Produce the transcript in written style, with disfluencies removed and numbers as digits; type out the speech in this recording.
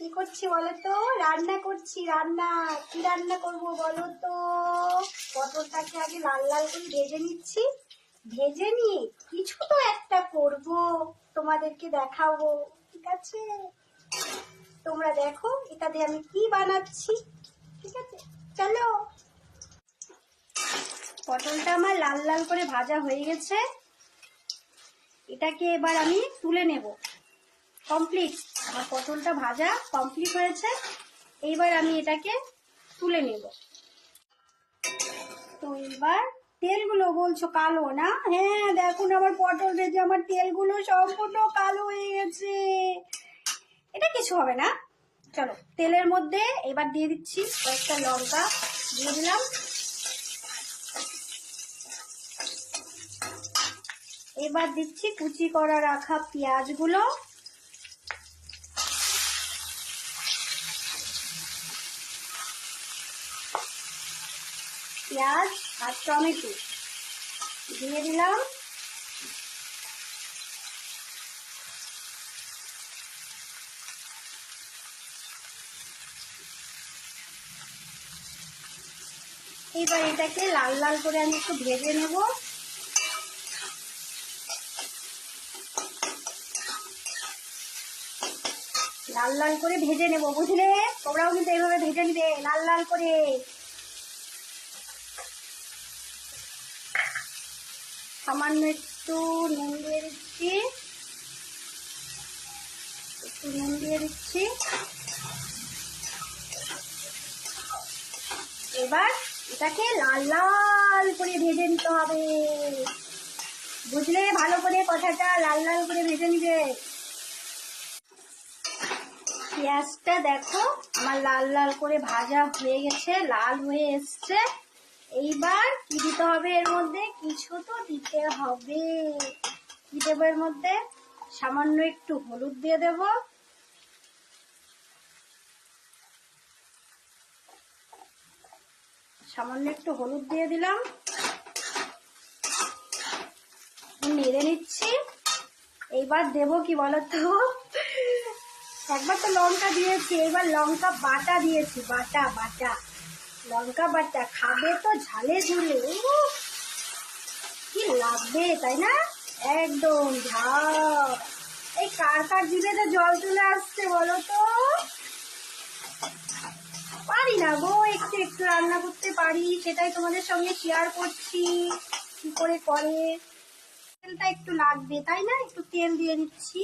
কি করছি বলো তো? রান্না করছি। রান্না কি রান্না করব বলো তো? পটলটাকে আগে লাল লাল করে ভেজে নিচ্ছি। ভেজে নিয়ে কিছু তো একটা করব, তোমাদেরকে দেখাবো। ঠিক আছে, তোমরা দেখো এটা দিয়ে আমি কি বানাচ্ছি। ঠিক আছে, চলো। পটলটা আমার লাল লাল করে ভাজা হয়ে গেছে। এটাকে এবার আমি তুলে নেব। কমপ্লিট, আমার পটলটা ভাজা কমপ্লিট হয়েছে। এইবার আমি এটাকে তুলে নেব। তো এবার তেলগুলো বলছো কালো না? হ্যাঁ, দেখুন আমার পটল ভেজে আমার তেলগুলো সম্পূর্ণ কালো হয়ে গেছে। এটা কিছু হবে না। চলো, তেলের মধ্যে এবার দিয়ে দিচ্ছি কয়েকটা লঙ্কা। দিয়ে দিলাম। এবার দিচ্ছি কুচি করা রাখা পেঁয়াজগুলো। পেঁয়াজ আর টমেটো দিয়ে দিলাম। এবার এটাকে লাল লাল করে আমি একটু ভেজে নেব। লাল লাল করে ভেজে নেব, বুঝলে? তোমরাও কিন্তু এইভাবে ভেজে নিবে লাল লাল করে। সামান্য একটু নুন দিয়ে দিচ্ছি। এবার এটাকে লাল লাল করে ভেজে নিতে হবে, বুঝলে? ভালো করে কথাটা, লাল লাল করে ভেজে নিবে। পেঁয়াজটা দেখো আমার লাল লাল করে ভাজা হয়ে গেছে, লাল হয়ে এসছে। এইবার কি দিতে হবে এর মধ্যে? কিছু তো দিতে হবে। কি দেবো এর মধ্যে? সামান্য একটু হলুদ দিয়ে দেব। সামান্য একটু হলুদ দিয়ে দিলাম। নেড়ে নিচ্ছি। এইবার দেবো কি বলতো, একবার তো লঙ্কা দিয়েছি, এবার লঙ্কা বাটা দিয়েছি। বাটা বাটা লঙ্কা বাটা। খাবে তো ঝালে ঝুলে, কি লাগবে তাই না? একদম ঝাল। এই কার কার জিভেতে জল চলে আসছে বলো তো? পারি না গো, একটু একটু রান্না করতে পারি, সেটাই তোমাদের সঙ্গে শেয়ার করছি কি করে। তেলটা একটু লাগবে তাই না? একটু তেল দিয়ে দিচ্ছি।